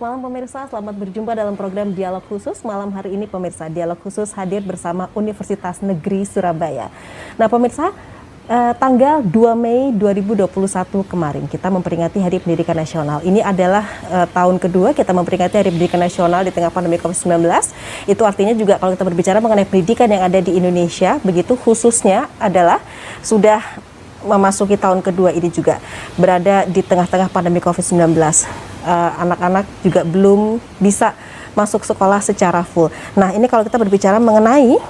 Selamat malam pemirsa, selamat berjumpa dalam program Dialog Khusus. Malam hari ini pemirsa, Dialog Khusus hadir bersama Universitas Negeri Surabaya. Nah pemirsa, tanggal 2 Mei 2021 kemarin kita memperingati Hari Pendidikan Nasional. Ini adalah tahun kedua kita memperingati Hari Pendidikan Nasional di tengah pandemi COVID-19. Itu artinya juga kalau kita berbicara mengenai pendidikan yang ada di Indonesia, begitu khususnya adalah sudah memasuki tahun kedua ini juga berada di tengah-tengah pandemi COVID-19. Anak-anak juga belum bisa masuk sekolah secara full. Nah ini kalau kita berbicara mengenai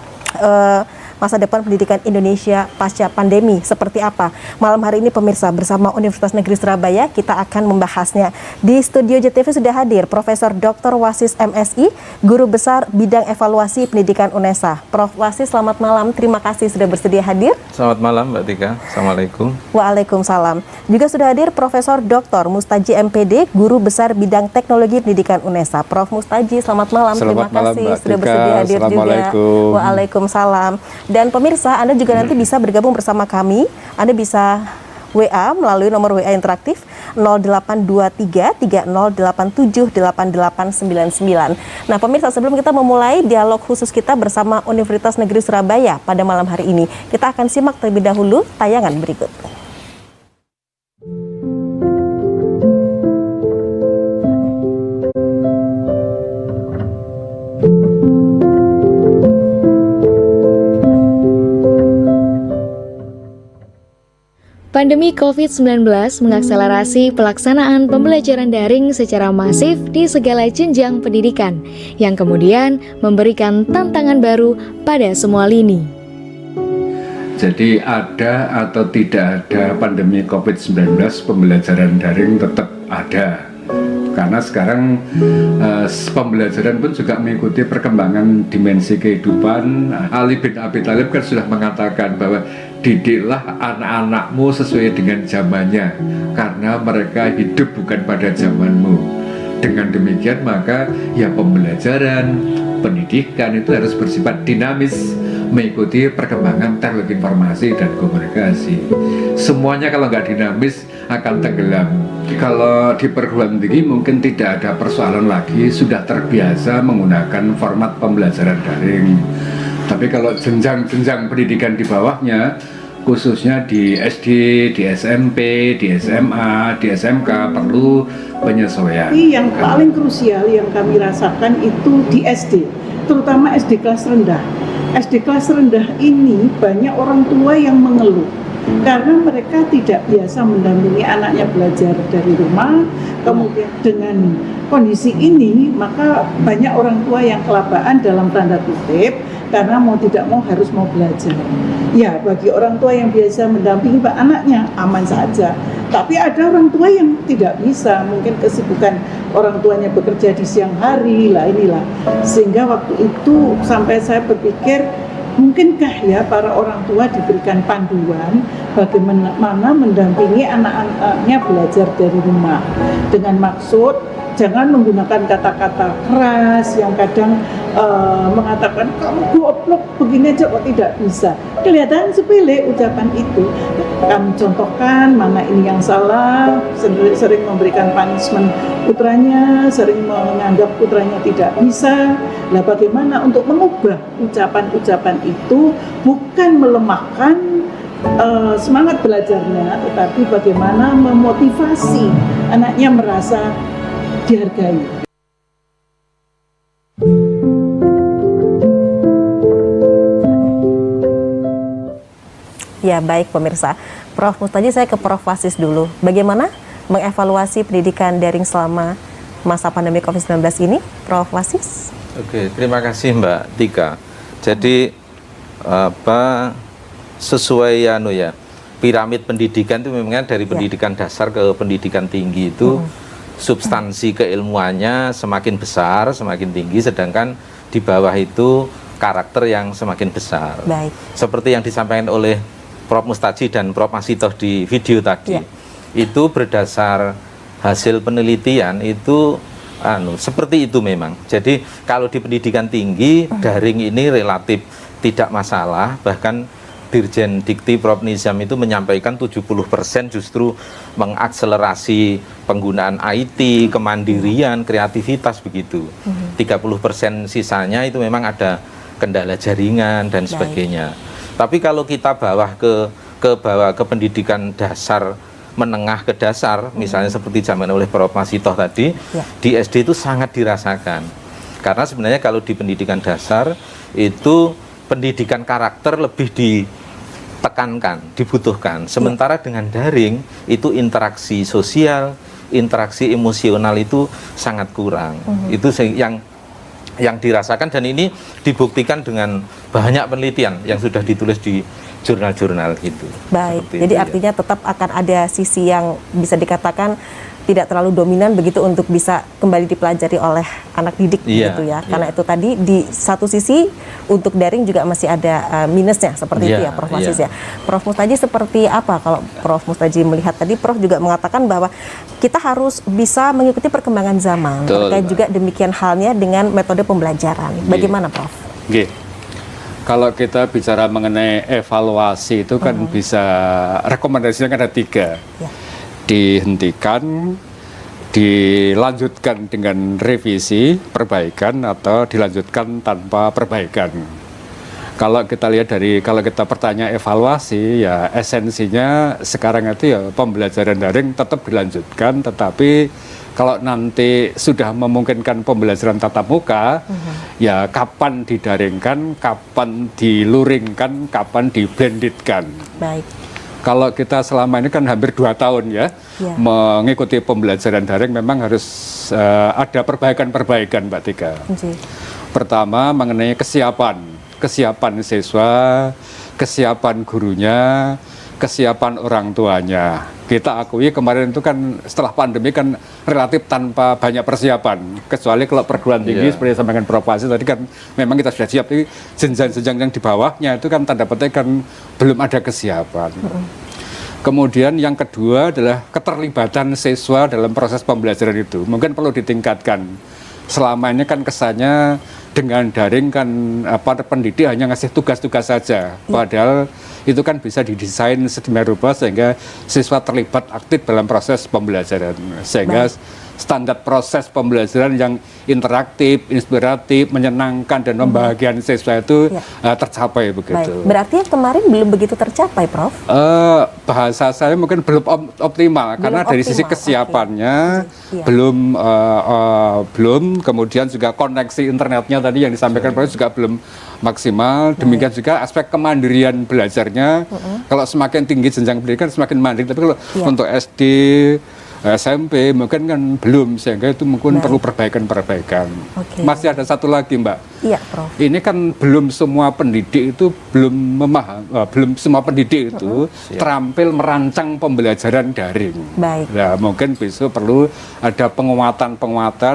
masa depan pendidikan Indonesia pasca pandemi seperti apa? Malam hari ini pemirsa bersama Universitas Negeri Surabaya kita akan membahasnya. Di studio JTV sudah hadir Profesor Dr. Wasis MSI, Guru Besar Bidang Evaluasi Pendidikan UNESA. Prof. Wasis, selamat malam. Terima kasih sudah bersedia hadir. Selamat malam Mbak Tika. Assalamualaikum. Waalaikumsalam. Juga sudah hadir Profesor Dr. Mustaji MPD, Guru Besar Bidang Teknologi Pendidikan UNESA. Prof. Mustaji, selamat malam. Selamat Terima malam, kasih Mbak sudah Tika. bersedia hadir juga. Assalamualaikum. Waalaikumsalam. Dan pemirsa, Anda juga nanti bisa bergabung bersama kami. Anda bisa WA melalui nomor WA interaktif 0823 3087 8899. Nah pemirsa, sebelum kita memulai dialog khusus kita bersama Universitas Negeri Surabaya pada malam hari ini, kita akan simak terlebih dahulu tayangan berikut. Pandemi COVID-19 mengakselerasi pelaksanaan pembelajaran daring secara masif di segala jenjang pendidikan, yang kemudian memberikan tantangan baru pada semua lini. Jadi ada atau tidak ada pandemi COVID-19, pembelajaran daring tetap ada. Karena sekarang pembelajaran pun juga mengikuti perkembangan dimensi kehidupan. Ali bin Abi Thalib kan sudah mengatakan bahwa didiklah anak-anakmu sesuai dengan zamannya, karena mereka hidup bukan pada zamanmu. Dengan demikian maka ya pembelajaran, pendidikan itu harus bersifat dinamis, mengikuti perkembangan teknologi informasi dan komunikasi. Semuanya kalau nggak dinamis akan tenggelam. Kalau di perguruan tinggi mungkin tidak ada persoalan lagi, sudah terbiasa menggunakan format pembelajaran daring. Tapi kalau jenjang-jenjang pendidikan di bawahnya, khususnya di SD, di SMP, di SMA, di SMK perlu penyesuaian. Yang paling krusial yang kami rasakan itu di SD, terutama SD kelas rendah. SD kelas rendah ini banyak orang tua yang mengeluh karena mereka tidak biasa mendampingi anaknya belajar dari rumah. Kemudian dengan kondisi ini maka banyak orang tua yang kelabaan dalam tanda kutip karena mau tidak mau harus mau belajar. Ya bagi orang tua yang biasa mendampingi anaknya aman saja. Tapi ada orang tua yang tidak bisa, mungkin kesibukan orang tuanya bekerja di siang hari lah inilah. Sehingga waktu itu sampai saya berpikir, mungkinkah ya para orang tua diberikan panduan bagaimana mendampingi anak-anaknya belajar dari rumah, dengan maksud jangan menggunakan kata-kata keras yang kadang mengatakan kamu goblok begini aja kok tidak bisa. Kelihatan sepele ucapan itu. Kami contohkan mana ini yang salah, sering memberikan punishment putranya, sering menganggap putranya tidak bisa. Nah bagaimana untuk mengubah ucapan-ucapan itu, bukan melemahkan semangat belajarnya, tetapi bagaimana memotivasi anaknya merasa dihargai. Ya baik pemirsa, Prof. Mustaji, saya ke Prof. Wasis dulu. Bagaimana mengevaluasi pendidikan daring selama masa pandemi COVID-19 ini, Prof. Wasis? Oke, terima kasih Mbak Tika. Jadi sesuai piramid pendidikan itu memang dari pendidikan dasar ke pendidikan tinggi itu substansi keilmuannya semakin besar, semakin tinggi, sedangkan di bawah itu karakter yang semakin besar. Baik. Seperti yang disampaikan oleh Prof. Mustaji dan Prof. Masitoh di video tadi, itu berdasar hasil penelitian itu seperti itu memang. Jadi kalau di pendidikan tinggi daring ini relatif tidak masalah, bahkan Dirjen Dikti Prof. Nizam itu menyampaikan 70% justru mengakselerasi penggunaan IT, kemandirian, kreativitas begitu. 30% sisanya itu memang ada kendala jaringan dan sebagainya. Tapi kalau kita bawah ke pendidikan dasar, menengah ke dasar, misalnya seperti zaman oleh Prof. Masitoh tadi, di SD itu sangat dirasakan. Karena sebenarnya kalau di pendidikan dasar itu pendidikan karakter lebih ditekankan, dibutuhkan. Sementara dengan daring itu interaksi sosial, interaksi emosional itu sangat kurang. Itu yang dirasakan, dan ini dibuktikan dengan banyak penelitian yang sudah ditulis di jurnal-jurnal gitu. Baik, Seperti jadi itu, artinya tetap akan ada sisi yang bisa dikatakan tidak terlalu dominan begitu untuk bisa kembali dipelajari oleh anak didik gitu ya. Karena itu tadi di satu sisi untuk daring juga masih ada minusnya seperti itu ya Prof. Wasis ya. Prof. Mustaji seperti apa kalau Prof. Mustaji melihat tadi Prof juga mengatakan bahwa kita harus bisa mengikuti perkembangan zaman. Terkait juga demikian halnya dengan metode pembelajaran. Bagaimana Prof? Kalau kita bicara mengenai evaluasi itu kan bisa, rekomendasinya kan ada 3. Dihentikan, dilanjutkan dengan revisi, perbaikan, atau dilanjutkan tanpa perbaikan. Kalau kita lihat kalau kita bertanya evaluasi, ya esensinya sekarang itu ya pembelajaran daring tetap dilanjutkan, tetapi kalau nanti sudah memungkinkan pembelajaran tatap muka, ya kapan didaringkan, kapan diluringkan, kapan diblendedkan. Baik. Kalau kita selama ini kan hampir 2 tahun ya, mengikuti pembelajaran daring, memang harus ada perbaikan-perbaikan Mbak Tika. Pertama mengenai kesiapan siswa, kesiapan gurunya, kesiapan orang tuanya. Kita akui kemarin itu kan setelah pandemi kan relatif tanpa banyak persiapan, kecuali kalau perguruan tinggi seperti yang sampaikan Prof. Wasis tadi kan memang kita sudah siap, tapi jenjang-jenjang yang di bawahnya itu kan tanda petik kan belum ada kesiapan. Kemudian yang kedua adalah keterlibatan siswa dalam proses pembelajaran itu mungkin perlu ditingkatkan. Selama ini kan kesannya dengan daring kan pendidik hanya ngasih tugas-tugas saja, padahal itu kan bisa didesain sedemikian rupa sehingga siswa terlibat aktif dalam proses pembelajaran, sehingga standar proses pembelajaran yang interaktif, inspiratif, menyenangkan dan membahagiakan siswa itu tercapai begitu. Baik. Berarti kemarin belum begitu tercapai, Prof? Bahasa saya mungkin belum optimal karena dari sisi kesiapannya belum, kemudian juga koneksi internetnya tadi yang disampaikan Prof juga belum maksimal. Demikian juga aspek kemandirian belajarnya. Kalau semakin tinggi jenjang pendidikan semakin mandiri, tapi kalau untuk SD, SMP mungkin kan belum, sehingga itu mungkin perlu perbaikan-perbaikan. Masih ada satu lagi Mbak. Iya, Prof. Ini kan belum semua pendidik itu belum semua pendidik itu terampil merancang pembelajaran daring. Baik. Nah, mungkin besok perlu ada penguatan,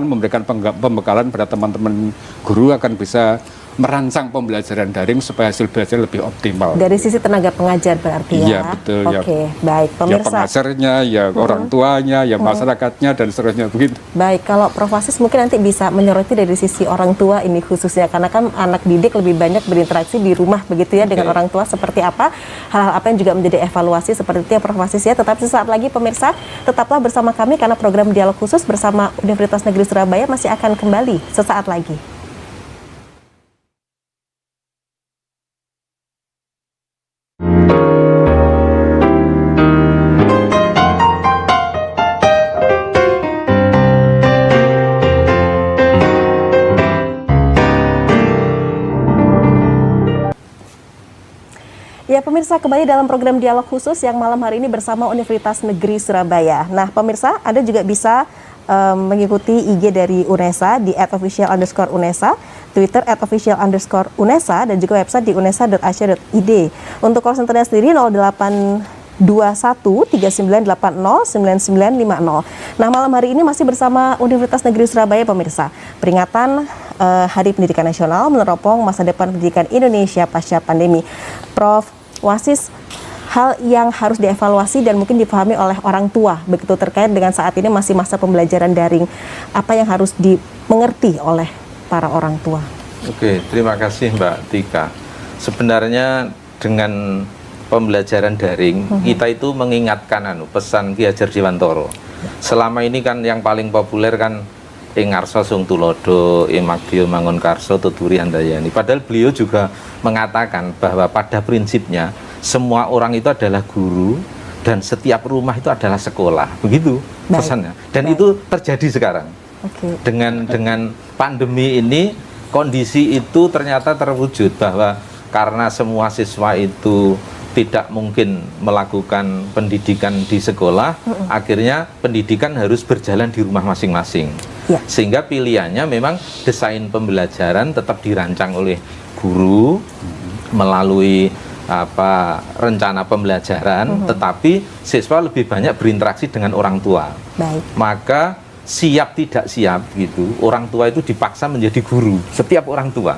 memberikan pembekalan pada teman-teman guru akan bisa merancang pembelajaran daring supaya hasil belajar lebih optimal. Dari sisi tenaga pengajar berarti ya? Iya, betul. Baik, pemirsa. Ya pengajarnya, ya orang tuanya, ya masyarakatnya, dan seterusnya begitu. Baik, kalau Prof. Wasis mungkin nanti bisa menyoroti dari sisi orang tua ini khususnya, karena kan anak didik lebih banyak berinteraksi di rumah begitu ya dengan orang tua, seperti apa, hal-hal apa yang juga menjadi evaluasi seperti itu ya Prof. Wasis ya. Tetap sesaat lagi pemirsa, tetaplah bersama kami karena program Dialog Khusus bersama Universitas Negeri Surabaya masih akan kembali sesaat lagi. Ya pemirsa, kembali dalam program Dialog Khusus yang malam hari ini bersama Universitas Negeri Surabaya. Nah pemirsa, Anda juga bisa mengikuti IG dari UNESA di @official_UNESA, Twitter @official_UNESA, dan juga website di unesa.ac.id. Untuk call centernya sendiri 0821 3980 9950. Nah malam hari ini masih bersama Universitas Negeri Surabaya pemirsa. Peringatan Hari Pendidikan Nasional meneropong masa depan pendidikan Indonesia pasca pandemi. Prof. Wasis, hal yang harus dievaluasi dan mungkin dipahami oleh orang tua begitu terkait dengan saat ini masih masa pembelajaran daring, apa yang harus dimengerti oleh para orang tua? Oke, terima kasih Mbak Tika. Sebenarnya dengan pembelajaran daring, kita itu mengingatkan pesan Ki Hajar Dewantara. Selama ini kan yang paling populer kan ing ngarsa sung tulodo, ing magdiya mangun karso tuturi handayani. Padahal beliau juga mengatakan bahwa pada prinsipnya semua orang itu adalah guru dan setiap rumah itu adalah sekolah. Begitu pesannya. Dan itu terjadi sekarang. Dengan pandemi ini kondisi itu ternyata terwujud bahwa karena semua siswa itu tidak mungkin melakukan pendidikan di sekolah, akhirnya pendidikan harus berjalan di rumah masing-masing. Sehingga pilihannya memang desain pembelajaran tetap dirancang oleh guru melalui rencana pembelajaran, tetapi siswa lebih banyak berinteraksi dengan orang tua. Maka siap tidak siap gitu, orang tua itu dipaksa menjadi guru, setiap orang tua.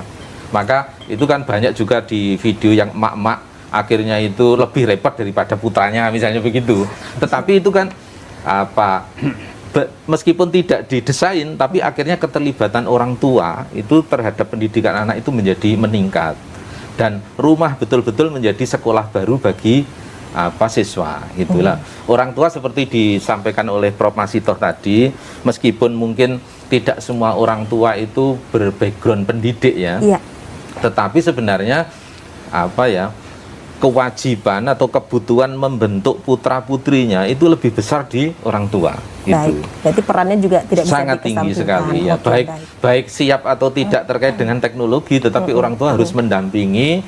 Maka itu kan banyak juga di video yang emak-emak akhirnya itu lebih repot daripada putranya, misalnya begitu. Tetapi itu kan meskipun tidak didesain, tapi akhirnya keterlibatan orang tua itu terhadap pendidikan anak itu menjadi meningkat, dan rumah betul-betul menjadi sekolah baru bagi siswa. Itulah orang tua seperti disampaikan oleh Prof. Masitoh tadi, meskipun mungkin tidak semua orang tua itu berbackground pendidik ya, tetapi sebenarnya kewajiban atau kebutuhan membentuk putra putrinya itu lebih besar di orang tua. Baik, berarti perannya juga tidak bisa sangat tinggi sekali ya. Baik siap atau tidak terkait dengan teknologi, tetapi orang tua harus mendampingi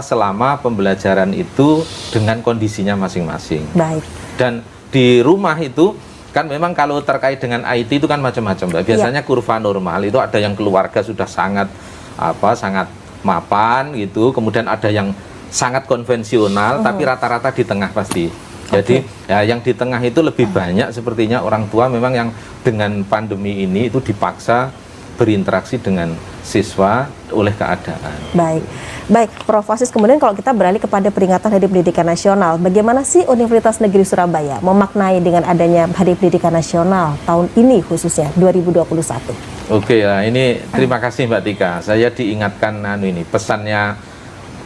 selama pembelajaran itu dengan kondisinya masing-masing. Baik. Dan di rumah itu kan memang kalau terkait dengan IT itu kan macam-macam, Mbak. Biasanya kurva normal itu ada yang keluarga sudah sangat mapan gitu, kemudian ada yang sangat konvensional, tapi rata-rata di tengah pasti. Jadi ya yang di tengah itu lebih banyak sepertinya orang tua memang yang dengan pandemi ini itu dipaksa berinteraksi dengan siswa oleh keadaan. Baik, Prof. Wasis, kemudian kalau kita beralih kepada peringatan Hari Pendidikan Nasional, bagaimana sih Universitas Negeri Surabaya memaknai dengan adanya Hari Pendidikan Nasional tahun ini khususnya 2021? Oke, ya ini terima kasih Mbak Tika. Saya diingatkan ini pesannya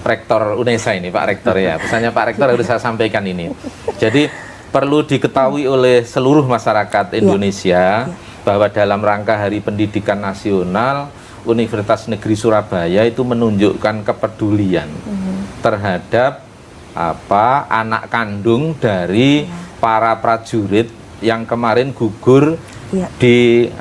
Rektor UNESA ini, Pak Rektor ya. Pesannya Pak Rektor harus saya sampaikan ini. Jadi perlu diketahui oleh seluruh masyarakat Indonesia bahwa dalam rangka Hari Pendidikan Nasional, Universitas Negeri Surabaya itu menunjukkan kepedulian terhadap anak kandung dari para prajurit yang kemarin gugur di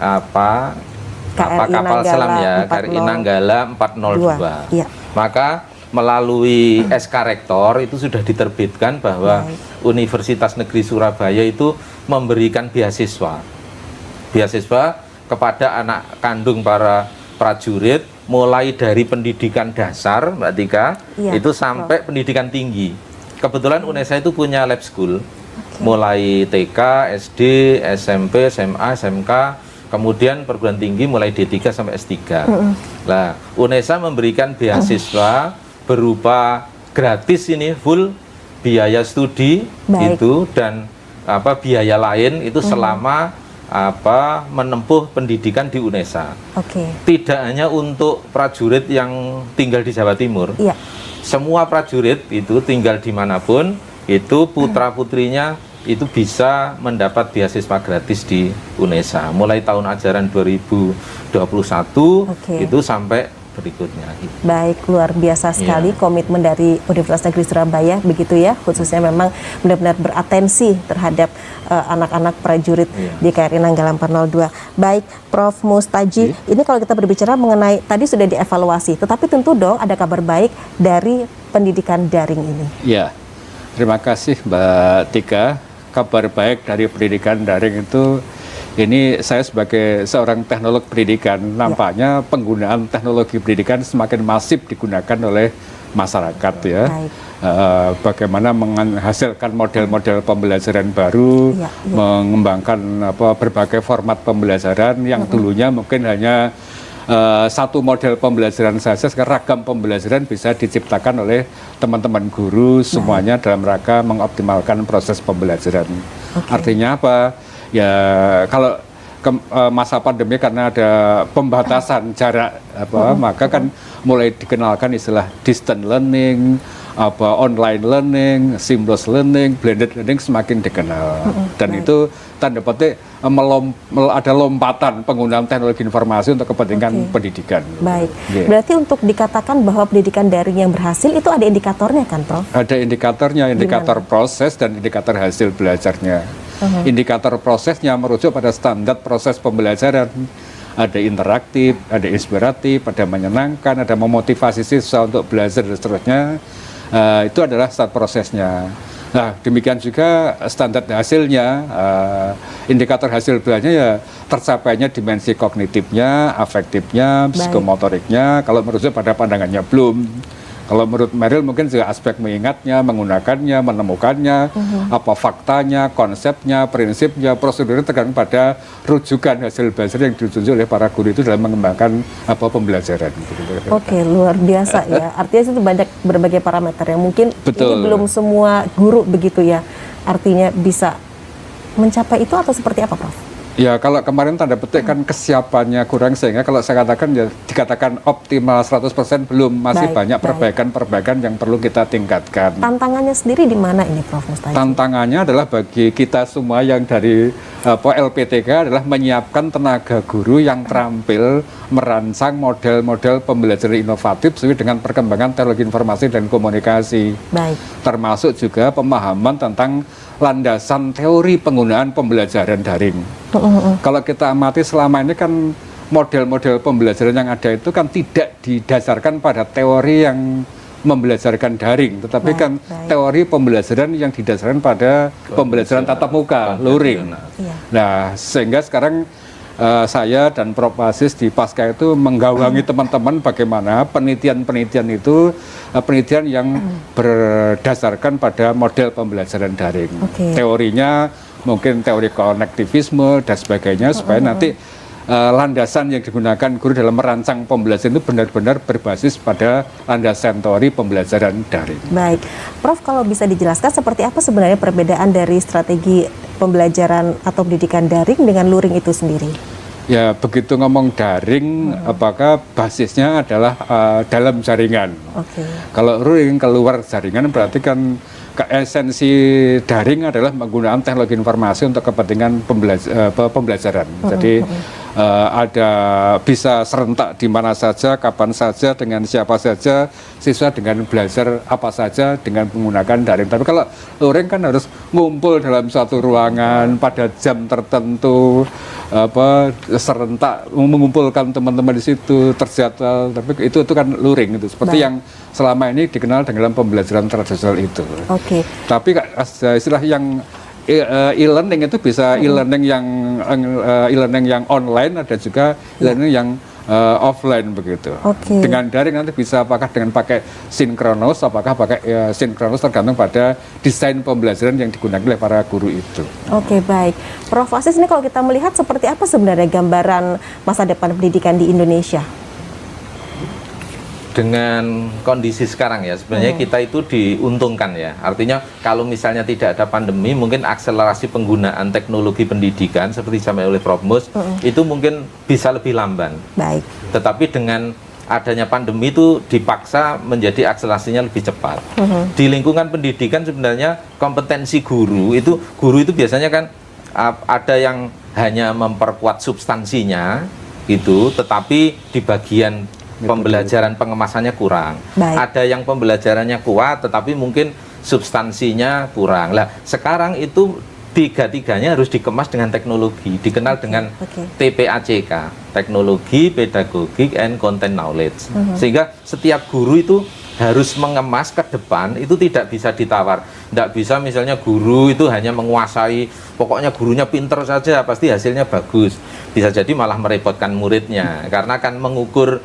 kapal selam ya, KRI Nanggala 402. Maka melalui SK Rektor itu sudah diterbitkan bahwa Universitas Negeri Surabaya itu memberikan beasiswa kepada anak kandung para prajurit mulai dari pendidikan dasar, Mbak Tika, itu sampai pendidikan tinggi. Kebetulan UNESA itu punya lab school, mulai TK, SD, SMP, SMA, SMK, kemudian perguruan tinggi mulai D3 sampai S3. Nah, UNESA memberikan beasiswa berupa gratis ini full biaya studi itu dan biaya lain itu selama menempuh pendidikan di UNESA. Tidak hanya untuk prajurit yang tinggal di Jawa Timur, semua prajurit itu tinggal dimanapun itu putra putrinya itu bisa mendapat beasiswa gratis di UNESA mulai tahun ajaran 2021 itu sampai berikutnya. Baik, luar biasa sekali komitmen dari Universitas Negeri Surabaya begitu ya, khususnya memang benar-benar beratensi terhadap anak-anak prajurit di KRI Nanggala 402. Baik, Prof. Mustaji, ini kalau kita berbicara mengenai tadi sudah dievaluasi, tetapi tentu dong ada kabar baik dari pendidikan daring ini. Ya, terima kasih Mbak Tika. Kabar baik dari pendidikan daring itu, ini saya sebagai seorang teknolog pendidikan, nampaknya penggunaan teknologi pendidikan semakin masif digunakan oleh masyarakat ya. Bagaimana menghasilkan model-model pembelajaran baru, mengembangkan berbagai format pembelajaran yang dulunya mungkin hanya satu model pembelajaran saja, sekarang ragam pembelajaran bisa diciptakan oleh teman-teman guru semuanya dalam rangka mengoptimalkan proses pembelajaran. Artinya apa? Ya kalau masa pandemi karena ada pembatasan jarak maka kan mulai dikenalkan istilah distance learning, online learning, seamless learning, blended learning semakin dikenal. Dan itu tanda petik ada lompatan penggunaan teknologi informasi untuk kepentingan pendidikan. Baik. Yeah. Berarti untuk dikatakan bahwa pendidikan daring yang berhasil itu ada indikatornya kan, Prof? Ada indikatornya, indikator proses dan indikator hasil belajarnya. Indikator prosesnya merujuk pada standar proses pembelajaran. Ada interaktif, ada inspiratif, ada menyenangkan, ada memotivasi siswa untuk belajar dan seterusnya. Itu adalah start prosesnya. Nah, demikian juga standar hasilnya, indikator hasil belajarnya ya tercapainya dimensi kognitifnya, afektifnya, psikomotoriknya. Kalau merujuk pada pandangannya Bloom. Kalau menurut Merrill mungkin juga aspek mengingatnya, menggunakannya, menemukannya, apa faktanya, konsepnya, prinsipnya, prosedurnya tergantung pada rujukan hasil belajar yang ditunjuk oleh para guru itu dalam mengembangkan pembelajaran. Oke, luar biasa ya. Artinya itu banyak berbagai parameter yang mungkin Betul. ini belum semua guru begitu ya. Artinya bisa mencapai itu atau seperti apa, Prof? Ya, kalau kemarin tanda petik kan kesiapannya kurang, sehingga kalau saya katakan ya dikatakan optimal 100% belum, masih banyak perbaikan-perbaikan yang perlu kita tingkatkan. Tantangannya sendiri di mana ini, Prof Mustaji? Tantangannya adalah bagi kita semua yang dari LPTK adalah menyiapkan tenaga guru yang terampil merancang model-model pembelajaran inovatif sesuai dengan perkembangan teknologi informasi dan komunikasi. Baik. Termasuk juga pemahaman tentang landasan teori penggunaan pembelajaran daring. Kalau kita amati selama ini kan model-model pembelajaran yang ada itu kan tidak didasarkan pada teori yang membelajarkan daring, tetapi kan teori pembelajaran yang didasarkan pada pembelajaran tatap muka, luring. Nah, sehingga sekarang saya dan Prof Aziz di Pasca itu menggawangi teman-teman bagaimana penelitian-penelitian itu penelitian yang berdasarkan pada model pembelajaran daring. Teorinya mungkin teori konektivisme dan sebagainya supaya nanti landasan yang digunakan guru dalam merancang pembelajaran itu benar-benar berbasis pada landasan teori pembelajaran daring. Baik, Prof, kalau bisa dijelaskan seperti apa sebenarnya perbedaan dari strategi pembelajaran atau pendidikan daring dengan luring itu sendiri? Ya, begitu ngomong daring, apakah basisnya adalah dalam jaringan. Kalau luring keluar jaringan berarti kan esensi daring adalah menggunakan teknologi informasi untuk kepentingan pembelajaran. Jadi ada bisa serentak di mana saja, kapan saja, dengan siapa saja, siswa dengan belajar apa saja dengan menggunakan daring. Tapi kalau luring kan harus ngumpul dalam suatu ruangan pada jam tertentu, serentak mengumpulkan teman-teman di situ terjadwal. Tapi itu kan luring itu seperti yang selama ini dikenal dengan pembelajaran tradisional itu. Tapi istilah yang e-learning itu bisa e-learning yang online, ada juga e-learning yang offline begitu. Dengan daring nanti bisa apakah dengan pakai sinkronus, apakah pakai sinkronus tergantung pada desain pembelajaran yang digunakan oleh para guru itu. Baik. Prof Aziz, ini kalau kita melihat seperti apa sebenarnya gambaran masa depan pendidikan di Indonesia? Dengan kondisi sekarang ya sebenarnya kita itu diuntungkan ya, artinya kalau misalnya tidak ada pandemi mungkin akselerasi penggunaan teknologi pendidikan seperti disampaikan oleh Prof Mus itu mungkin bisa lebih lamban. Tetapi dengan adanya pandemi itu dipaksa menjadi akselerasinya lebih cepat. Di lingkungan pendidikan sebenarnya kompetensi guru itu biasanya kan ada yang hanya memperkuat substansinya gitu, tetapi di bagian pembelajaran pengemasannya kurang. Ada yang pembelajarannya kuat tetapi mungkin substansinya kurang. Lah, sekarang itu tiga-tiganya harus dikemas dengan teknologi, dikenal dengan TPACK, teknologi, pedagogik, and content knowledge. Sehingga setiap guru itu harus mengemas ke depan, itu tidak bisa ditawar. Tidak bisa misalnya guru itu hanya menguasai, pokoknya gurunya pinter saja, pasti hasilnya bagus. Bisa jadi malah merepotkan muridnya, karena akan mengukur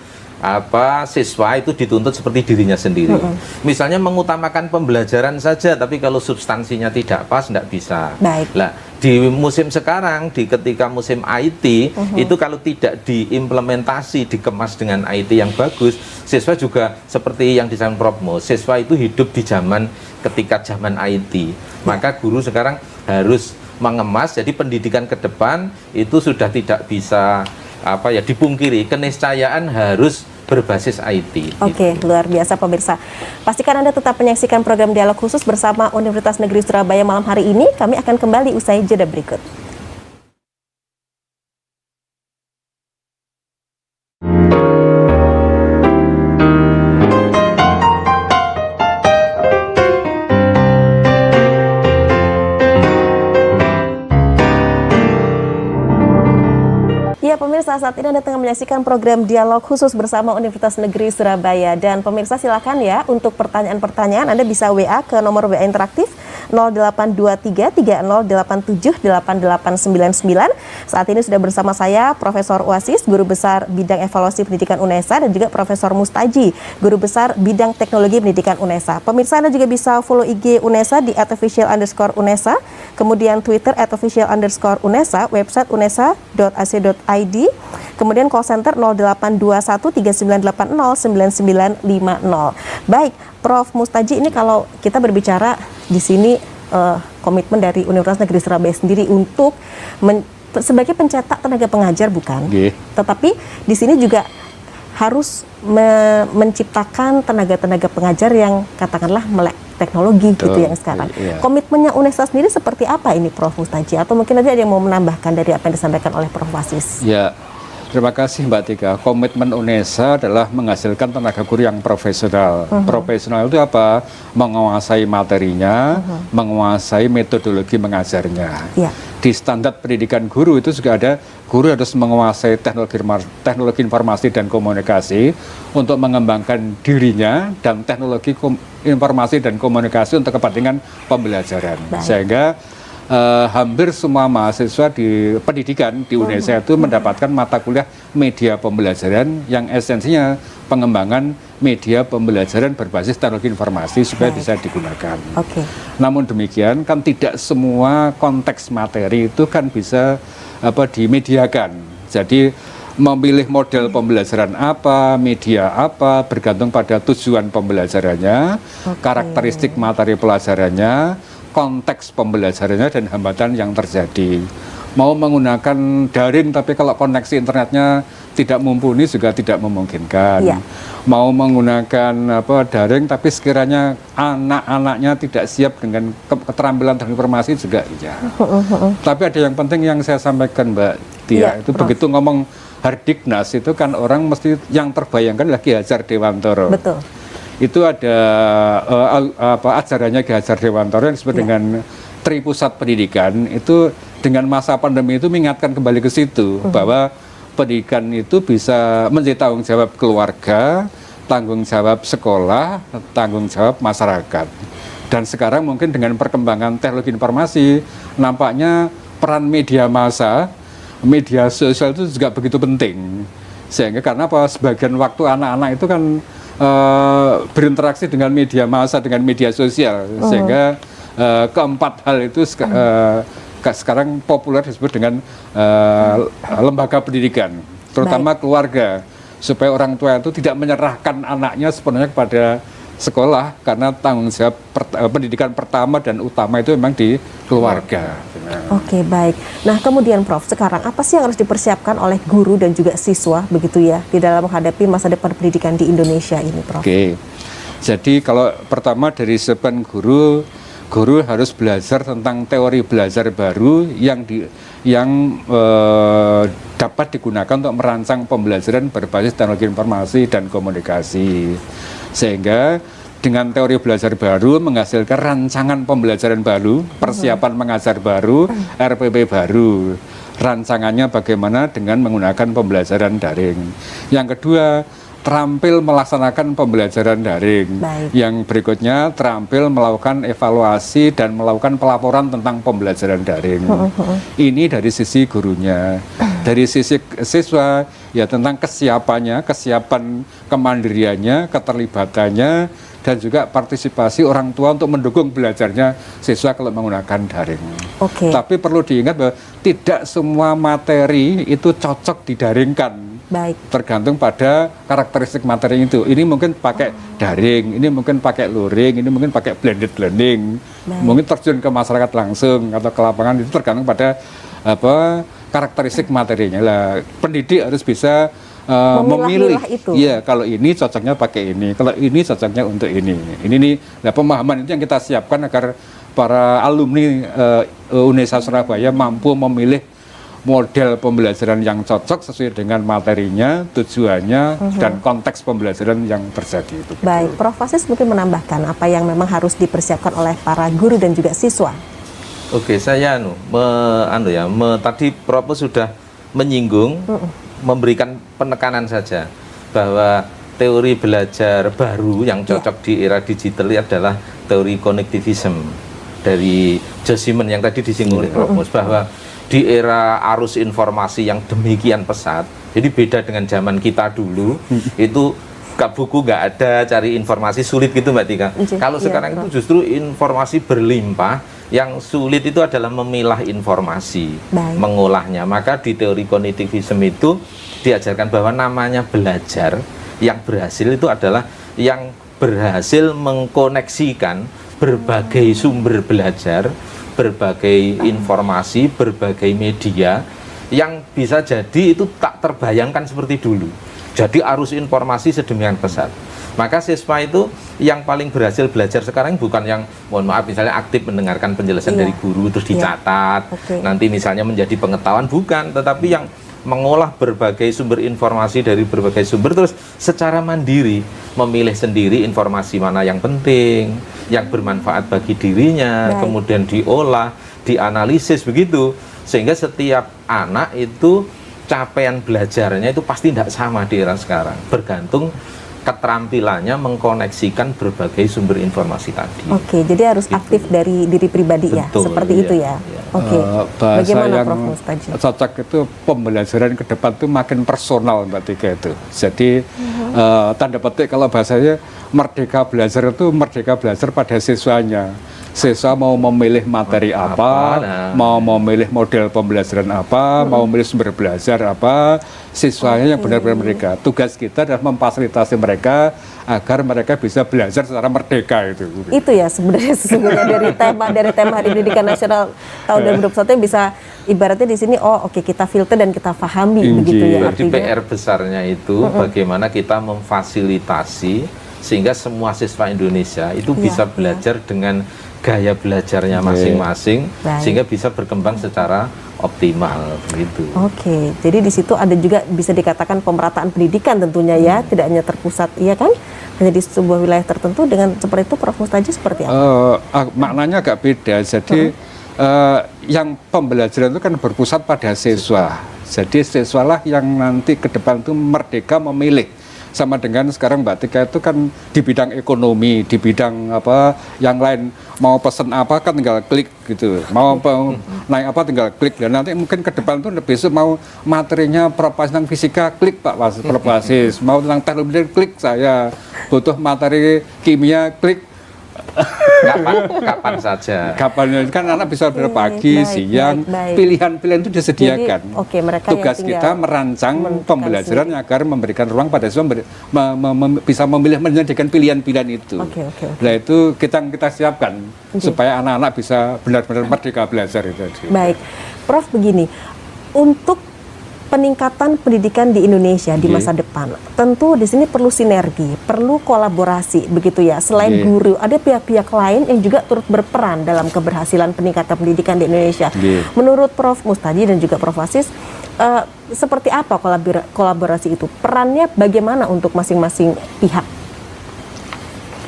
siswa itu dituntut seperti dirinya sendiri. Misalnya mengutamakan pembelajaran saja, tapi kalau substansinya tidak pas, tidak bisa. Lah, di musim sekarang, ketika musim IT, itu kalau tidak diimplementasi, dikemas dengan IT yang bagus, siswa juga seperti yang disampaikan Prof Mus, siswa itu hidup di ketika zaman IT. Maka guru sekarang harus mengemas, jadi pendidikan ke depan itu sudah tidak bisa dipungkiri, keniscayaan harus berbasis IT. Oke, luar biasa pemirsa. Pastikan Anda tetap menyaksikan program Dialog Khusus bersama Universitas Negeri Surabaya malam hari ini. Kami akan kembali usai jeda berikut. Ya pemirsa, saat ini Anda tengah menyaksikan program Dialog Khusus bersama Universitas Negeri Surabaya. Dan pemirsa silakan ya untuk pertanyaan-pertanyaan Anda bisa WA ke nomor WA interaktif 0823 3087 8899. Saat ini sudah bersama saya Profesor Wasis, Guru Besar Bidang Evaluasi Pendidikan UNESA, dan juga Profesor Mustaji, Guru Besar Bidang Teknologi Pendidikan UNESA. Pemirsa Anda juga bisa follow IG UNESA di @official_UNESA, kemudian Twitter @official_UNESA, website unesa.ac.id, kemudian call center 0821 3980 9950. Baik, Prof. Mustaji, ini kalau kita berbicara di sini komitmen dari Universitas Negeri Surabaya sendiri untuk sebagai pencetak tenaga pengajar bukan? Tetapi di sini juga harus menciptakan tenaga-tenaga pengajar yang katakanlah melek teknologi gitu yang sekarang. Komitmennya UNESA sendiri seperti apa ini Prof. Mustaji? Atau mungkin ada yang mau menambahkan dari apa yang disampaikan oleh Prof. Wasis? Ya, terima kasih Mbak Tika. Komitmen UNESA adalah menghasilkan tenaga guru yang profesional. Profesional itu apa? Menguasai materinya, menguasai metodologi mengajarnya. Di standar pendidikan guru itu juga ada, guru harus menguasai teknologi informasi dan komunikasi untuk mengembangkan dirinya, dan teknologi informasi dan komunikasi untuk kepentingan pembelajaran. Sehingga hampir semua mahasiswa di pendidikan di UNESA itu mendapatkan mata kuliah media pembelajaran yang esensinya pengembangan media pembelajaran berbasis teknologi informasi supaya bisa digunakan. Namun demikian kan tidak semua konteks materi itu kan bisa dimediakan. Jadi memilih model pembelajaran apa, media apa, bergantung pada tujuan pembelajarannya, karakteristik materi pelajarannya, konteks pembelajarannya, dan hambatan yang terjadi. Mau menggunakan daring tapi kalau koneksi internetnya tidak mumpuni juga tidak memungkinkan. Mau menggunakan daring tapi sekiranya anak-anaknya tidak siap dengan keterampilan teknik informasi juga iya. Tapi ada yang penting yang saya sampaikan Mbak Tia, itu Prof. Begitu ngomong Hardiknas itu kan orang mesti yang terbayangkan lagi Hajar Dewantoro. Betul. Itu ada ajarannya Ki Hajar Dewantoro yang disebut dengan Tripusat Pendidikan. Itu dengan masa pandemi itu mengingatkan kembali ke situ bahwa pendidikan itu bisa menjadi tanggung jawab keluarga, tanggung jawab sekolah, tanggung jawab masyarakat. Dan sekarang mungkin dengan perkembangan teknologi informasi, nampaknya peran media massa, media sosial itu juga begitu penting. Sehingga karena apa? Sebagian waktu anak-anak itu kan berinteraksi dengan media massa, dengan media sosial, sehingga keempat hal itu sekarang populer disebut dengan lembaga pendidikan, terutama keluarga, supaya orang tua itu tidak menyerahkan anaknya sepenuhnya kepada sekolah, karena tanggung jawab pendidikan pertama dan utama itu memang di keluarga. Oke, baik. Nah, kemudian Prof, sekarang apa sih yang harus dipersiapkan oleh guru dan juga siswa begitu ya di dalam menghadapi masa depan pendidikan di Indonesia ini, Prof? Jadi kalau pertama dari sepen guru harus belajar tentang teori belajar baru yang dapat digunakan untuk merancang pembelajaran berbasis teknologi informasi dan komunikasi. Sehingga dengan teori belajar baru menghasilkan rancangan pembelajaran baru, persiapan mengajar baru, RPP baru. Rancangannya bagaimana dengan menggunakan pembelajaran daring. Yang kedua, terampil melaksanakan pembelajaran daring. Yang berikutnya, terampil melakukan evaluasi dan melakukan pelaporan tentang pembelajaran daring. Ini dari sisi gurunya. Dari sisi siswa, ya tentang kesiapannya, kesiapan kemandiriannya, keterlibatannya, dan juga partisipasi orang tua untuk mendukung belajarnya siswa kalau menggunakan daring. Tapi perlu diingat bahwa tidak semua materi itu cocok didaringkan. Tergantung pada karakteristik materi itu. Ini mungkin pakai daring, ini mungkin pakai luring, ini mungkin pakai blended learning. Mungkin terjun ke masyarakat langsung atau ke lapangan, itu tergantung pada karakteristik materinya. Lah, pendidik harus bisa Memilah-milah memilih. itu. Iya, kalau ini cocoknya pakai ini, kalau ini cocoknya untuk ini. Ini nih, nah pemahaman itu yang kita siapkan agar para alumni UNESA Surabaya mampu memilih model pembelajaran yang cocok sesuai dengan materinya, tujuannya, dan konteks pembelajaran yang terjadi itu. Baik, Prof. Fasis mungkin menambahkan apa yang memang harus dipersiapkan oleh para guru dan juga siswa. Oke, saya tadi Prof sudah menyinggung, memberikan penekanan saja bahwa teori belajar baru yang cocok di era digital adalah teori connectivism dari Josiman yang tadi disinggung oleh Prof Mus, bahwa di era arus informasi yang demikian pesat, jadi beda dengan zaman kita dulu, itu buku nggak ada, cari informasi sulit gitu Mbak Tika. Kalau sekarang itu justru informasi berlimpah, yang sulit itu adalah memilah informasi, mengolahnya. Maka di teori kognitivisme itu diajarkan bahwa namanya belajar yang berhasil itu adalah yang berhasil mengkoneksikan berbagai sumber belajar, berbagai informasi, berbagai media yang bisa jadi itu tak terbayangkan seperti dulu. Jadi arus informasi sedemikian pesat. Maka siswa itu yang paling berhasil belajar sekarang bukan yang, mohon maaf, misalnya aktif mendengarkan penjelasan dari guru terus dicatat, nanti misalnya menjadi pengetahuan, bukan, tetapi yang mengolah berbagai sumber informasi dari berbagai sumber terus secara mandiri memilih sendiri informasi mana yang penting, yang bermanfaat bagi dirinya, kemudian diolah, dianalisis begitu, sehingga setiap anak itu capaian belajarnya itu pasti tidak sama di era sekarang, bergantung keterampilannya mengkoneksikan berbagai sumber informasi tadi. Oke, jadi harus aktif dari diri pribadi. Betul, ya, seperti itu ya. Oke. Bagaimana Prof Mustaji? Cocok itu pembelajaran ke depan itu makin personal Mbak Tika itu. Jadi tanda petik kalau bahasanya merdeka belajar itu merdeka belajar pada siswanya. Siswa mau memilih materi apa, mau memilih model pembelajaran apa, mau memilih sumber belajar apa, siswanya yang benar-benar mereka. Tugas kita adalah memfasilitasi mereka agar mereka bisa belajar secara merdeka itu. Itu ya sebenarnya sesungguhnya dari tema Hari Pendidikan Nasional tahun 2021 yang bisa ibaratnya di sini kita filter dan kita pahami begitu ya. Jadi PR besarnya itu bagaimana kita memfasilitasi sehingga semua siswa Indonesia itu bisa belajar dengan gaya belajarnya masing-masing sehingga bisa berkembang secara optimal begitu. Oke, jadi di situ ada juga bisa dikatakan pemerataan pendidikan tentunya ya, tidak hanya terpusat, iya kan? Hanya di sebuah wilayah tertentu. Dengan seperti itu Prof Mustaji seperti apa? Maknanya agak beda. Jadi yang pembelajaran itu kan berpusat pada siswa. Jadi siswalah yang nanti ke depan itu merdeka memilih. Sama dengan sekarang Mbak Tika itu kan di bidang ekonomi, di bidang apa yang lain, mau pesen apa kan tinggal klik gitu, mau naik apa tinggal klik, dan nanti mungkin ke depan tuh besok mau materinya Prof tentang fisika, klik Pak Prof Fasis, mau tentang teknologi, klik saya, butuh materi kimia, klik. Kapan saja. Kapan kan anak bisa pagi, siang, pilihan-pilihan itu disediakan. Jadi, mereka tugas kita merancang pembelajaran agar memberikan ruang pada siswa bisa memilih menyediakan pilihan-pilihan itu. Nah itu kita siapkan supaya anak-anak bisa benar-benar merdeka belajar itu. Baik, Prof begini, untuk peningkatan pendidikan di Indonesia di masa depan, tentu di sini perlu sinergi, perlu kolaborasi, begitu ya. Selain guru, ada pihak-pihak lain yang juga turut berperan dalam keberhasilan peningkatan pendidikan di Indonesia. Menurut Prof Mustaji dan juga Prof Fasis, seperti apa kolaborasi itu? Perannya bagaimana untuk masing-masing pihak?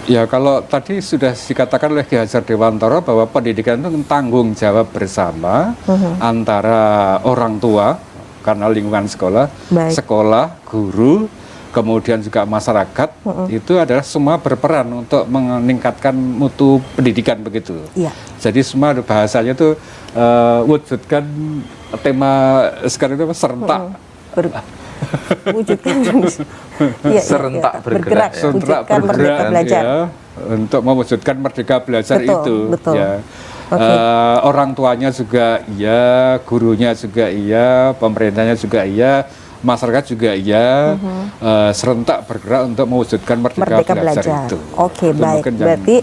Ya kalau tadi sudah dikatakan oleh Ki Hajar Dewantara bahwa pendidikan itu tanggung jawab bersama antara orang tua, karena lingkungan sekolah, sekolah, guru, kemudian juga masyarakat, itu adalah semua berperan untuk meningkatkan mutu pendidikan begitu. Jadi semua bahasanya itu wujudkan tema sekarang itu serentak. Wujudkan serentak bergerak, serentak bergerak belajar. Ya, untuk mewujudkan merdeka belajar itu. Ya. Orang tuanya juga iya, gurunya juga iya, pemerintahnya juga iya, masyarakat juga iya, serentak bergerak untuk mewujudkan merdeka belajar itu. Oke, baik. Berarti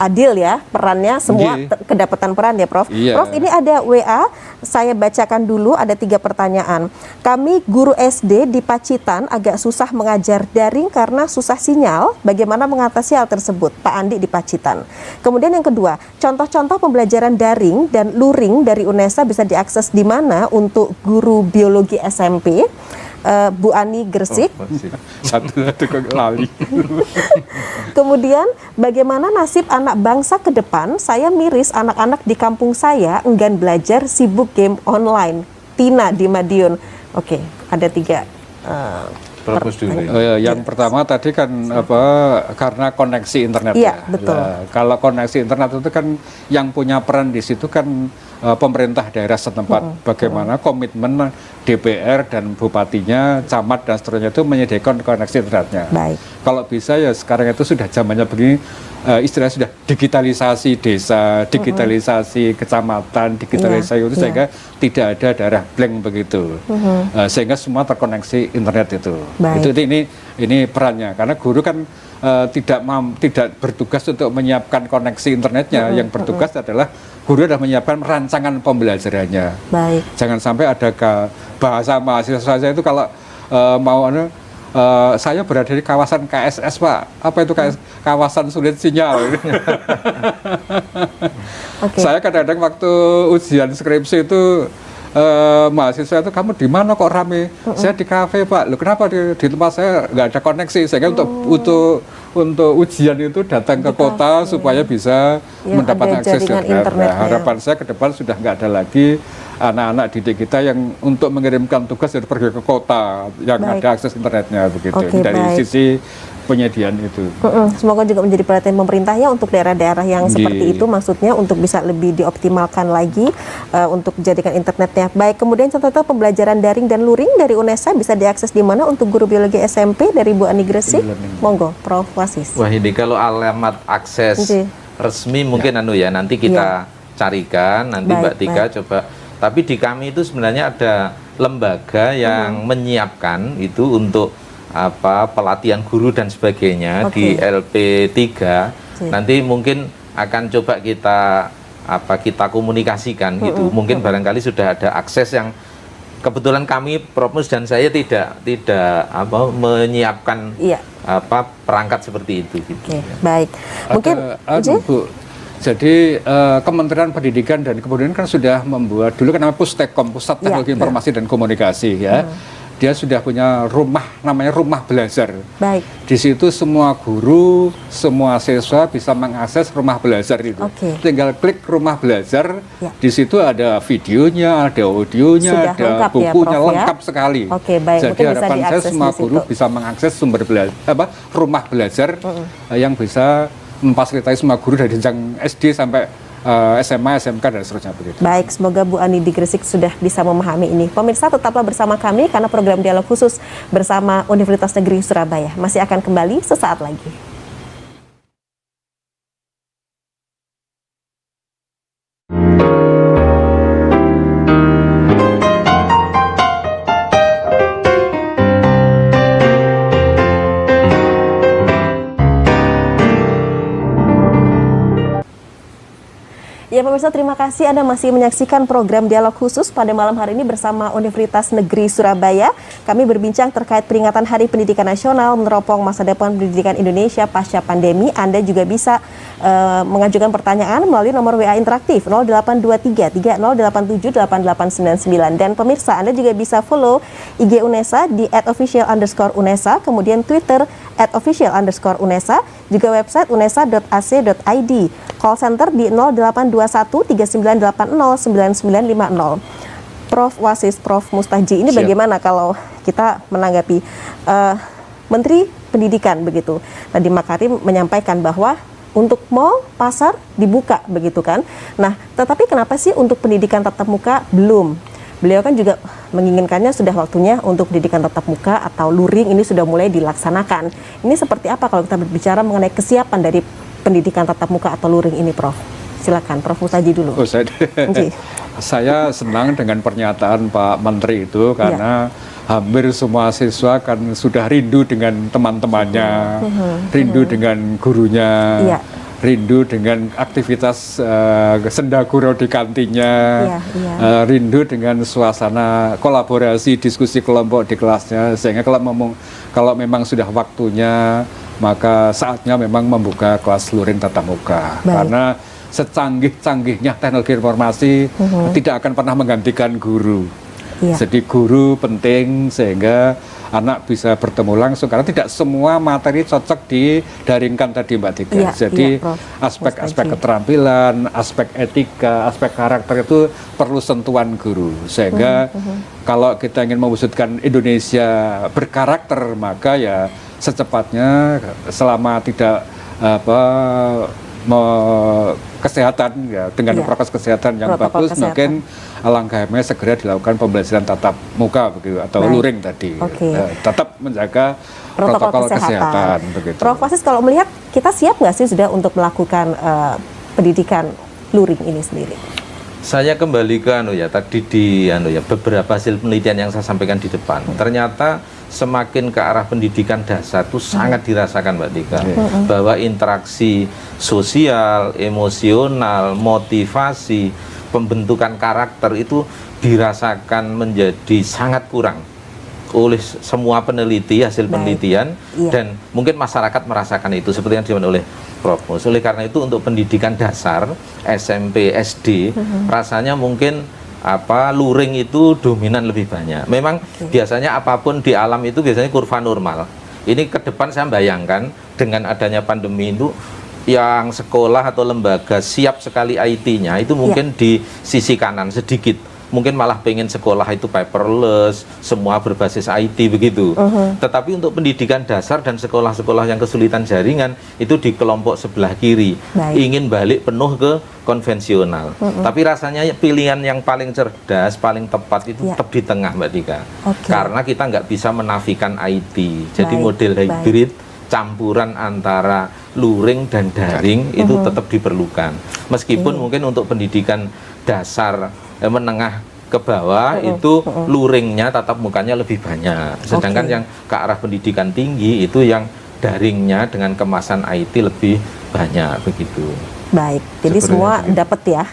adil ya perannya, semua Iya. kedapatan peran ya Prof. Iya. Prof, ini ada WA, saya bacakan dulu, ada 3 pertanyaan. Kami guru SD di Pacitan agak susah mengajar daring karena susah sinyal, bagaimana mengatasi hal tersebut? Pak Andi di Pacitan. Kemudian yang kedua, contoh-contoh pembelajaran daring dan luring dari UNESA bisa diakses di mana untuk guru biologi SMP? Bu Ani Gresik. Satu-satu kok lali. Kemudian bagaimana nasib anak bangsa ke depan? Saya miris anak-anak di kampung saya enggan belajar, sibuk game online. Tina di Madiun. Oke, ada 3 Propos dulu. Oh ya, yang pertama tadi kan karena koneksi internet Iya, ya. betul. Nah, kalau koneksi internet itu kan yang punya peran di situ kan pemerintah daerah setempat. Bagaimana komitmen DPR dan bupatinya, camat dan seterusnya itu menyediakan koneksi internetnya. Baik. Kalau bisa ya sekarang itu sudah zamannya begini, istilahnya sudah digitalisasi desa, digitalisasi kecamatan, digitalisasi itu sehingga tidak ada daerah blank begitu, sehingga semua terkoneksi internet itu. Baik. Itu ini perannya, karena guru kan tidak bertugas untuk menyiapkan koneksi internetnya, yang bertugas adalah guru adalah menyiapkan rancangan pembelajarannya. Baik. Jangan sampai ada bahasa mahasiswa saya itu kalau saya berada di kawasan KSS Pak, apa itu kawasan sulit sinyal. Oke. Saya kadang-kadang waktu ujian skripsi itu mahasiswa itu, kamu di mana kok rame? Saya di kafe Pak. Loh kenapa di tempat saya nggak ada koneksi? Sehingga untuk ujian itu datang ke kota supaya bisa Yang mendapat ada akses jaringan internet. internetnya. Nah, harapan saya ke depan sudah nggak ada lagi anak-anak didik kita yang untuk mengirimkan tugas dari pergi ke kota yang Baik. ada akses internetnya begitu. Oke, Dari baik. sisi penyediaan itu. Semoga juga menjadi perhatian pemerintah ya untuk daerah-daerah yang seperti itu, maksudnya untuk bisa lebih dioptimalkan lagi untuk jadikan internetnya. Baik, kemudian contoh pembelajaran daring dan luring dari UNESA bisa diakses di mana untuk guru biologi SMP dari Bu Ani Gresik? Monggo, Prof. Wasis. Wah, ini kalau alamat akses Oke. resmi mungkin nanti kita carikan, nanti Baik, Mbak Tika coba. Tapi di kami itu sebenarnya ada lembaga yang menyiapkan itu untuk pelatihan guru dan sebagainya di LP3. Nanti mungkin akan coba kita komunikasikan gitu. Mungkin barangkali sudah ada akses yang kebetulan kami Prof dan saya tidak menyiapkan perangkat seperti itu gitu. Oke, baik. Mungkin Bu, jadi Kementerian Pendidikan dan Kebudayaan kan sudah membuat, dulu kan namanya Pustekom, Pusat Teknologi Informasi dan Komunikasi ya. Dia sudah punya rumah, namanya Rumah Belajar. Baik. Di situ semua guru, semua siswa bisa mengakses Rumah Belajar itu. Oke. Tinggal klik Rumah Belajar, Ya. di situ ada videonya, ada audionya, Sudah ada lengkap ya, bukunya, Prof, ya? lengkap sekali. Oke, baik. Jadi Mungkin bisa harapan saya diakses semua di guru situ. bisa mengakses Rumah Belajar yang bisa memfasilitasi semua guru dari jenjang SD sampai SMA, SMK dan seterusnya begitu. Baik, semoga Bu Ani di Gresik sudah bisa memahami ini. Pemirsa, tetaplah bersama kami karena program dialog khusus bersama Universitas Negeri Surabaya masih akan kembali sesaat lagi. Ya pemirsa, terima kasih Anda masih menyaksikan program dialog khusus pada malam hari ini bersama Universitas Negeri Surabaya. Kami berbincang terkait peringatan Hari Pendidikan Nasional meneropong masa depan pendidikan Indonesia pasca pandemi. Anda juga bisa mengajukan pertanyaan melalui nomor WA interaktif 0823 3087 8899. Dan pemirsa, Anda juga bisa follow IG UNESA di @official_UNESA, kemudian Twitter @official_UNESA, juga website unesa.ac.id. Call center di 0821 3980 9950. Prof Wasis, Prof Mustaji, ini Siap. bagaimana kalau kita menanggapi Menteri Pendidikan begitu? Nadiem Makarim menyampaikan bahwa untuk mal, pasar dibuka begitu kan? Nah, tetapi kenapa sih untuk pendidikan tatap muka belum? Beliau kan juga menginginkannya sudah waktunya untuk pendidikan tatap muka atau luring ini sudah mulai dilaksanakan. Ini seperti apa kalau kita berbicara mengenai kesiapan dari pendidikan tatap muka atau luring ini, Prof? Silakan, Prof Mustaji dulu. Oh, saya senang dengan pernyataan Pak Menteri itu karena hampir semua siswa kan sudah rindu dengan teman-temannya, rindu dengan gurunya. Iya. rindu dengan aktivitas senda gurau di kantinnya, rindu dengan suasana kolaborasi, diskusi kelompok di kelasnya, sehingga kalau memang sudah waktunya, maka saatnya memang membuka kelas luring tatap muka. Karena secanggih-canggihnya teknologi informasi tidak akan pernah menggantikan guru. Jadi guru penting sehingga anak bisa bertemu langsung, karena tidak semua materi cocok didaringkan tadi Mbak Tika. Jadi aspek-aspek keterampilan, aspek etika, aspek karakter itu perlu sentuhan guru. Sehingga kalau kita ingin mewujudkan Indonesia berkarakter, maka ya secepatnya selama tidak kesehatan ya dengan prokes kesehatan yang bagus, mungkin alangkahnya segera dilakukan pembelajaran tatap muka begitu atau luring tadi. Tetap menjaga protokol kesehatan begitu. Prof Wasis, kalau melihat kita siap nggak sih sudah untuk melakukan pendidikan luring ini sendiri? Saya kembali ke tadi beberapa hasil penelitian yang saya sampaikan di depan. Ternyata semakin ke arah pendidikan dasar itu sangat dirasakan Mbak Tika, bahwa interaksi sosial, emosional, motivasi, pembentukan karakter itu dirasakan menjadi sangat kurang oleh semua peneliti, hasil penelitian, dan mungkin masyarakat merasakan itu seperti yang disampaikan oleh Prof. Oleh karena itu untuk pendidikan dasar SMP, SD, rasanya mungkin luring itu dominan lebih banyak. Memang biasanya apapun di alam itu biasanya kurva normal. Ini ke depan saya bayangkan dengan adanya pandemi itu yang sekolah atau lembaga siap sekali IT-nya itu mungkin di sisi kanan sedikit. Mungkin malah pengen sekolah itu paperless, semua berbasis IT begitu. Tetapi untuk pendidikan dasar dan sekolah-sekolah yang kesulitan jaringan itu di kelompok sebelah kiri, ingin balik penuh ke konvensional. Tapi rasanya pilihan yang paling cerdas, paling tepat itu tetap di tengah Mbak Tika. Karena kita nggak bisa menafikan IT. Jadi model hybrid, campuran antara luring dan daring itu tetap diperlukan. Meskipun mungkin untuk pendidikan dasar menengah ke bawah itu luringnya tatap mukanya lebih banyak, sedangkan yang ke arah pendidikan tinggi itu yang daringnya dengan kemasan IT lebih banyak begitu. Baik, jadi seperti semua dapat ya,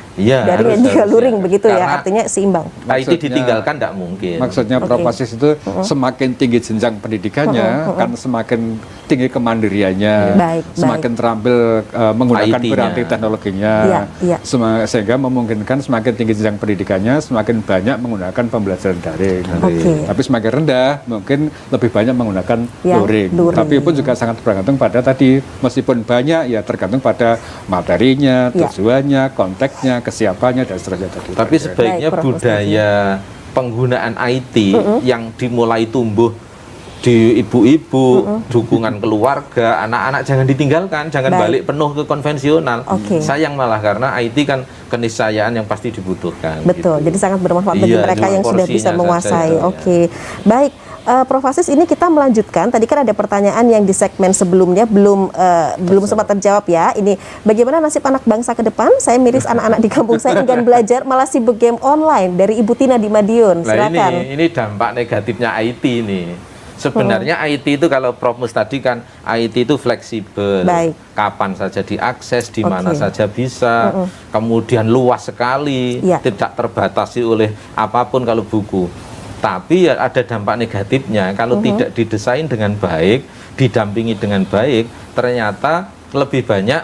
dari yang juga luring begitu ya, artinya seimbang. IT ditinggalkan tidak mungkin. Maksudnya Prof Wasis itu semakin tinggi jenjang pendidikannya, kan semakin tinggi kemandiriannya, semakin terampil menggunakan berarti teknologinya, sehingga memungkinkan semakin tinggi jenjang pendidikannya, semakin banyak menggunakan pembelajaran daring. Tapi semakin rendah, mungkin lebih banyak menggunakan luring. Tapi pun juga sangat bergantung pada tadi, meskipun banyak ya tergantung pada materi, tujuannya, konteksnya, kesiapannya, dan seterusnya tadi. Tapi sebaiknya budaya penggunaan IT yang dimulai tumbuh di ibu-ibu, dukungan keluarga, anak-anak jangan ditinggalkan, jangan balik penuh ke konvensional. Sayang malah karena IT kan keniscayaan yang pasti dibutuhkan. Betul, gitu. Jadi sangat bermanfaat bagi mereka yang sudah bisa menguasai. Baik. Prof Wasis, ini kita melanjutkan. Tadi kan ada pertanyaan yang di segmen sebelumnya belum sempat terjawab ya. Ini bagaimana nasib anak bangsa ke depan? Saya miris anak-anak di kampung saya enggan belajar malah sibuk game online, dari Ibu Tina di Madiun. Silakan. Ini dampak negatifnya IT ini. Sebenarnya IT itu kalau Prof Mus tadi kan IT itu fleksibel, kapan saja diakses, di mana saja bisa, kemudian luas sekali, tidak terbatasi oleh apapun kalau buku. Tapi ya ada dampak negatifnya kalau tidak didesain dengan baik, didampingi dengan baik, ternyata lebih banyak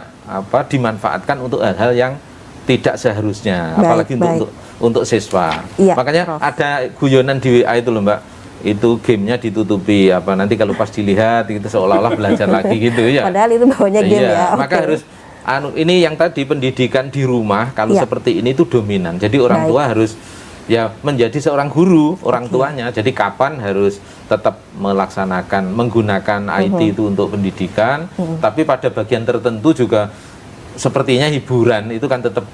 dimanfaatkan untuk hal-hal yang tidak seharusnya, apalagi untuk siswa. Makanya ada guyonan di WA itu loh Mbak, itu gamenya ditutupi nanti kalau pas dilihat itu seolah-olah belajar lagi gitu ya. Padahal itu bawahnya game ya. Maka harus ini yang tadi pendidikan di rumah kalau seperti ini itu dominan. Jadi orang tua harus menjadi seorang guru, orang tuanya. Jadi kapan harus tetap menggunakan IT itu untuk pendidikan, tapi pada bagian tertentu juga sepertinya hiburan itu kan tetap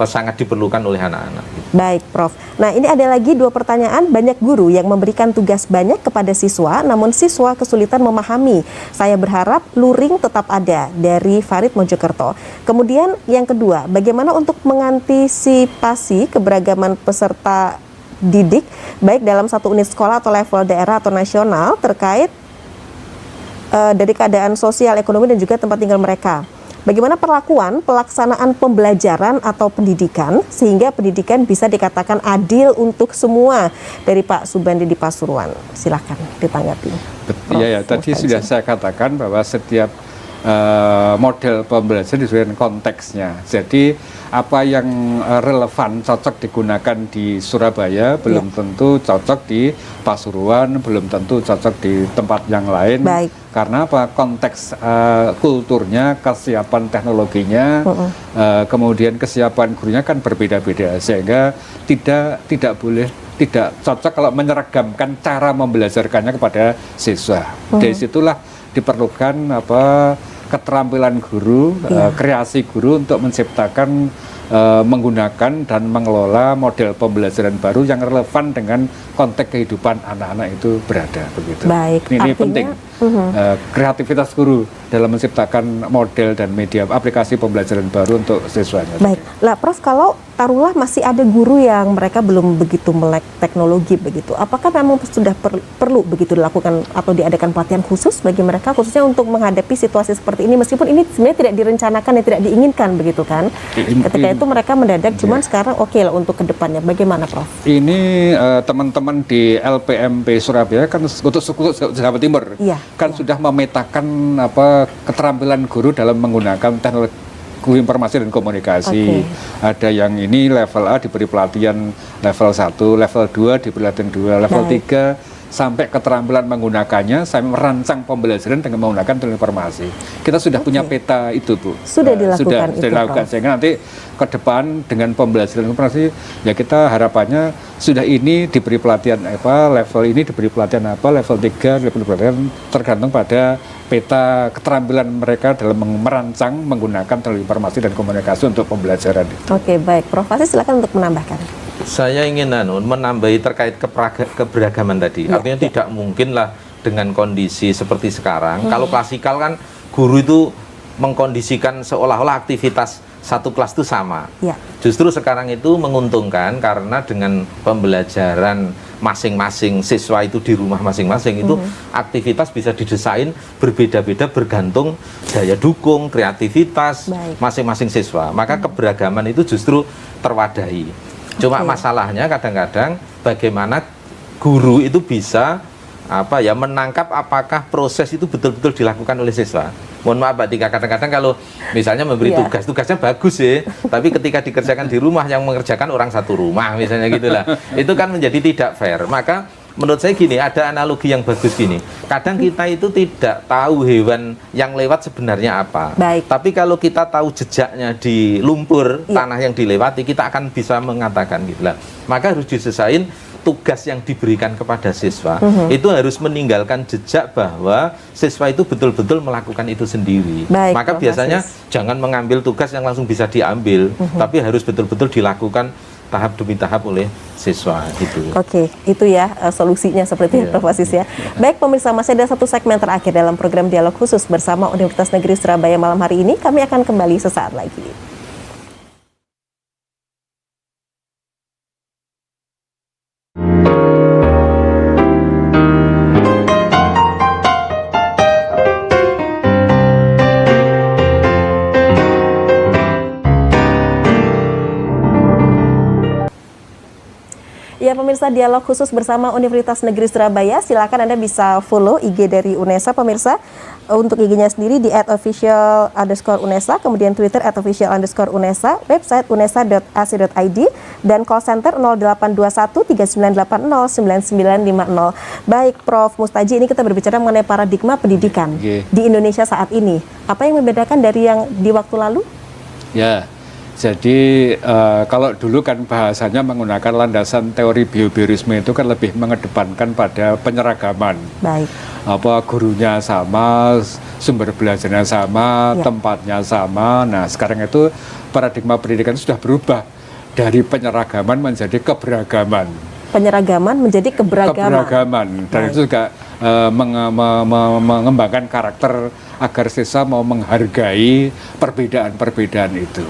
sangat diperlukan oleh anak-anak. Baik, Prof. Nah, ini ada lagi 2 pertanyaan. Banyak guru yang memberikan tugas banyak kepada siswa, namun siswa kesulitan memahami. Saya berharap luring tetap ada, dari Farid Mojokerto. Kemudian yang kedua, bagaimana untuk mengantisipasi keberagaman peserta didik, baik dalam satu unit sekolah atau level daerah atau nasional, terkait dari keadaan sosial, ekonomi, dan juga tempat tinggal mereka. Bagaimana perlakuan pelaksanaan pembelajaran atau pendidikan sehingga pendidikan bisa dikatakan adil untuk semua, dari Pak Subandi di Pasuruan. Silakan ditanggapi. Iya, tadi sudah saya katakan bahwa setiap model pembelajaran disesuaikan konteksnya. Jadi apa yang relevan cocok digunakan di Surabaya belum tentu cocok di Pasuruan, belum tentu cocok di tempat yang lain. Baik. Karena apa? Konteks kulturnya, kesiapan teknologinya, kemudian kesiapan gurunya kan berbeda-beda, sehingga tidak cocok kalau menyeragamkan cara membelajarkannya kepada siswa. Dari situlah diperlukan keterampilan guru, kreasi guru untuk menciptakan, menggunakan dan mengelola model pembelajaran baru yang relevan dengan konteks kehidupan anak-anak itu berada, begitu. Baik, ini artinya, penting. Kreativitas guru dalam menciptakan model dan media aplikasi pembelajaran baru untuk siswanya. Baik, lah Prof, kalau taruhlah masih ada guru yang mereka belum begitu melek teknologi begitu, apakah memang sudah perlu begitu dilakukan atau diadakan pelatihan khusus bagi mereka khususnya untuk menghadapi situasi seperti ini, meskipun ini sebenarnya tidak direncanakan dan tidak diinginkan begitu kan? Ketika itu mereka mendadak, cuman sekarang oke lah untuk kedepannya, bagaimana Prof? Ini teman-teman di LPMP Surabaya kan untuk suku Jawa Timur kan sudah memetakan keterampilan guru dalam menggunakan teknologi informasi dan komunikasi. Ada yang ini level A diberi pelatihan level 1, level 2 diberi pelatihan 2, level 3 sampai keterampilan menggunakannya, sampai merancang pembelajaran dengan menggunakan teknologi informasi. Kita sudah punya peta itu, Bu. Sudah dilakukan sudah dilakukan. Sehingga nanti ke depan dengan pembelajaran informasi, ya kita harapannya sudah ini diberi pelatihan level ini diberi pelatihan level 3 diberi pelatihan, tergantung pada peta keterampilan mereka dalam merancang menggunakan teknologi informasi dan komunikasi untuk pembelajaran itu. Oke, baik. Prof Fasi silakan untuk menambahkan. Saya ingin menambahi terkait keberagaman tadi. Artinya tidak mungkinlah dengan kondisi seperti sekarang. Kalau klasikal kan guru itu mengkondisikan seolah-olah aktivitas satu kelas itu sama. Justru sekarang itu menguntungkan karena dengan pembelajaran masing-masing siswa itu di rumah masing-masing itu aktivitas bisa didesain berbeda-beda bergantung daya dukung, kreativitas masing-masing siswa. Maka keberagaman itu justru terwadahi. Cuma masalahnya kadang-kadang bagaimana guru itu bisa menangkap apakah proses itu betul-betul dilakukan oleh siswa. Mohon maaf Mbak Tika, kadang-kadang kalau misalnya memberi tugasnya bagus sih, tapi ketika dikerjakan di rumah yang mengerjakan orang satu rumah misalnya gitulah, itu kan menjadi tidak fair. Maka menurut saya gini, ada analogi yang bagus gini. Kadang kita itu tidak tahu hewan yang lewat sebenarnya apa. Tapi kalau kita tahu jejaknya di lumpur, tanah yang dilewati, kita akan bisa mengatakan gitu lah. Maka harus disesuaikan tugas yang diberikan kepada siswa. Itu harus meninggalkan jejak bahwa siswa itu betul-betul melakukan itu sendiri. Maka biasanya jangan mengambil tugas yang langsung bisa diambil, tapi harus betul-betul dilakukan tahap demi tahap oleh siswa itu. Oke, itu ya solusinya seperti Prof Aziz ya. Baik pemirsa, masih ada satu segmen terakhir dalam program dialog khusus bersama Universitas Negeri Surabaya malam hari ini. Kami akan kembali sesaat lagi. Ya pemirsa, dialog khusus bersama Universitas Negeri Surabaya. Silakan Anda bisa follow IG dari UNESA pemirsa. Untuk IG-nya sendiri di @official_UNESA, kemudian Twitter @official_UNESA, website unesa.ac.id, dan call center 0821 3980 9950. Baik Prof Mustaji, ini kita berbicara mengenai paradigma pendidikan di Indonesia saat ini. Apa yang membedakan dari yang di waktu lalu? Ya. Jadi kalau dulu kan bahasanya menggunakan landasan teori behaviorisme itu kan lebih mengedepankan pada penyeragaman. Gurunya sama, sumber belajarnya sama, tempatnya sama. Nah sekarang itu paradigma pendidikan sudah berubah dari penyeragaman menjadi keberagaman. Penyeragaman menjadi keberagaman. Dan itu juga mengembangkan karakter agar siswa mau menghargai perbedaan-perbedaan itu.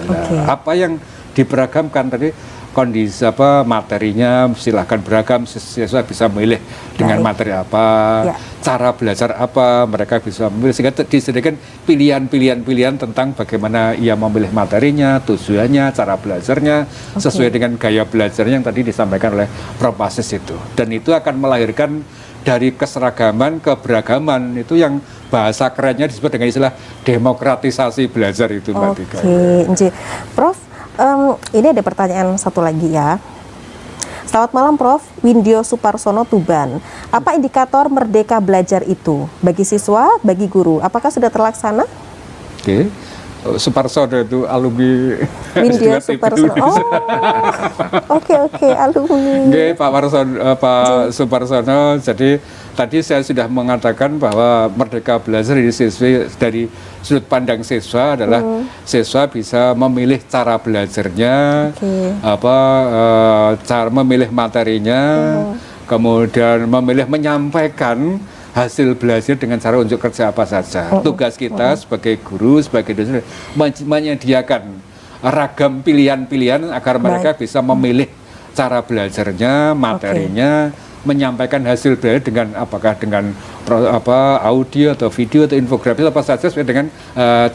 Nah, apa yang diberagamkan tadi kondisi materinya silahkan beragam, siswa bisa memilih dengan Baik. materi apa, Ya. cara belajar apa, mereka bisa memilih, sehingga disediakan pilihan-pilihan tentang bagaimana ia memilih materinya, tujuannya, cara belajarnya, sesuai dengan gaya belajarnya yang tadi disampaikan oleh Prof. Wasis itu. Dan itu akan melahirkan dari keseragaman, keberagaman, itu yang bahasa kerennya disebut dengan istilah demokratisasi belajar itu, Mbak Tika. Oke, Prof, ini ada pertanyaan satu lagi ya. Selamat malam Prof, Windyo Suparsono Tuban. Apa indikator merdeka belajar itu? Bagi siswa, bagi guru, apakah sudah terlaksana? Oke. Suparsono itu alumni Windyo S2 Suparsono. TV. Oke, alumni. Oke, Pak Suparsono. Jadi tadi saya sudah mengatakan bahwa merdeka belajar dari siswa, dari sudut pandang siswa adalah siswa bisa memilih cara belajarnya, cara memilih materinya, kemudian memililih menyampaikan hasil belajar dengan cara unjuk kerja apa saja. Tugas kita sebagai guru, sebagai dosen menyediakan ragam pilihan-pilihan agar mereka bisa memilih cara belajarnya, materinya, menyampaikan hasil belajar dengan apakah dengan audio atau video atau infografis apa saja sesuai dengan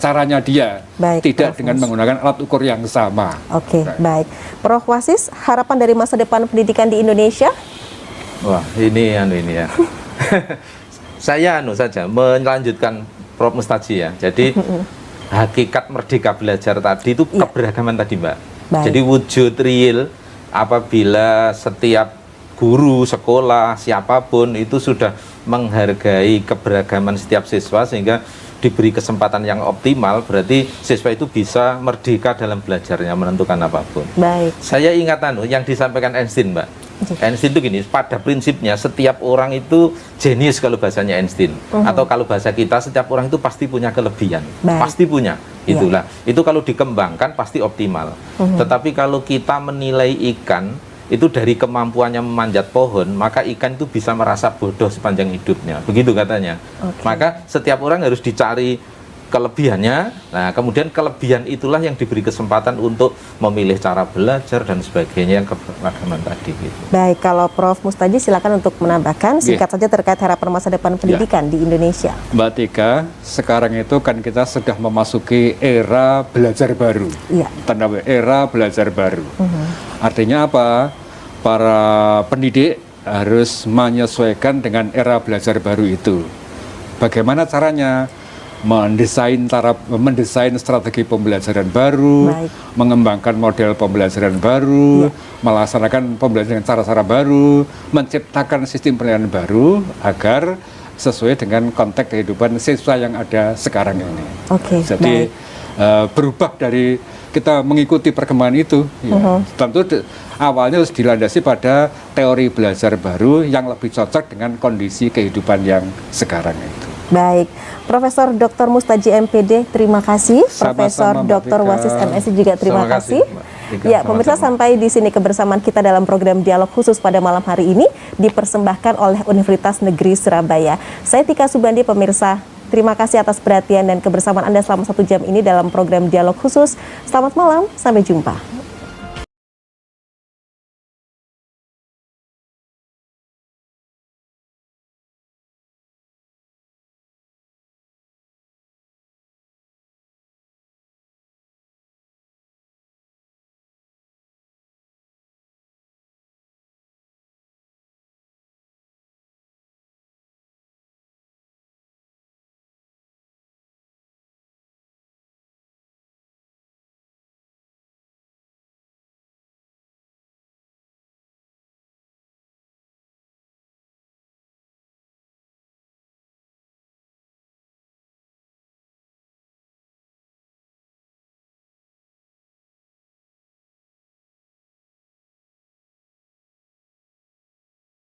caranya dia. Baik, tidak Prof. dengan menggunakan alat ukur yang sama. Oke, baik. Prof. Wasis, harapan dari masa depan pendidikan di Indonesia? Wah, ini ya. Saya saja melanjutkan Prof. Mustaji ya. Jadi hakikat merdeka belajar tadi itu keberagaman tadi, Mbak. Baik. Jadi wujud real apabila setiap guru, sekolah, siapapun itu sudah menghargai keberagaman setiap siswa sehingga diberi kesempatan yang optimal, berarti siswa itu bisa merdeka dalam belajarnya menentukan apapun. Baik. Saya ingat yang disampaikan Einstein, Mbak. Einstein itu gini, pada prinsipnya setiap orang itu jenius kalau bahasanya Einstein. Atau kalau bahasa kita, setiap orang itu pasti punya kelebihan. Baik. Pasti punya. Itulah. Itu kalau dikembangkan pasti optimal. Tetapi kalau kita menilai ikan itu dari kemampuannya memanjat pohon, maka ikan itu bisa merasa bodoh sepanjang hidupnya. Begitu katanya. Maka setiap orang harus dicari kelebihannya. Nah, kemudian kelebihan itulah yang diberi kesempatan untuk memilih cara belajar dan sebagainya yang keberagaman tadi gitu. Baik, kalau Prof. Mustaji silakan untuk menambahkan singkat saja terkait harapan masa depan pendidikan di Indonesia. Mbak Tika, sekarang itu kan kita sudah memasuki era belajar baru. Iya. Tanda era belajar baru. Artinya apa? Para pendidik harus menyesuaikan dengan era belajar baru itu. Bagaimana caranya? Mendesain strategi pembelajaran baru, Baik. mengembangkan model pembelajaran baru, melaksanakan pembelajaran dengan cara-cara baru, menciptakan sistem penilaian baru agar sesuai dengan konteks kehidupan siswa yang ada sekarang ini. Oke, Jadi berubah dari kita mengikuti perkembangan itu, tentu awalnya harus dilandasi pada teori belajar baru yang lebih cocok dengan kondisi kehidupan yang sekarang itu. Baik, Profesor Dr. Mustaji MPD, terima kasih. Profesor Sama-sama, Mbak Dr. Tika. Wasis MSc juga terima Terima kasih. kasih, Mbak Tika. Ya, pemirsa, sampai di sini kebersamaan kita dalam program Dialog Khusus pada malam hari ini dipersembahkan oleh Universitas Negeri Surabaya. Saya Tika Subandi, pemirsa. Terima kasih atas perhatian dan kebersamaan Anda selama 1 jam ini dalam program Dialog Khusus. Selamat malam, sampai jumpa.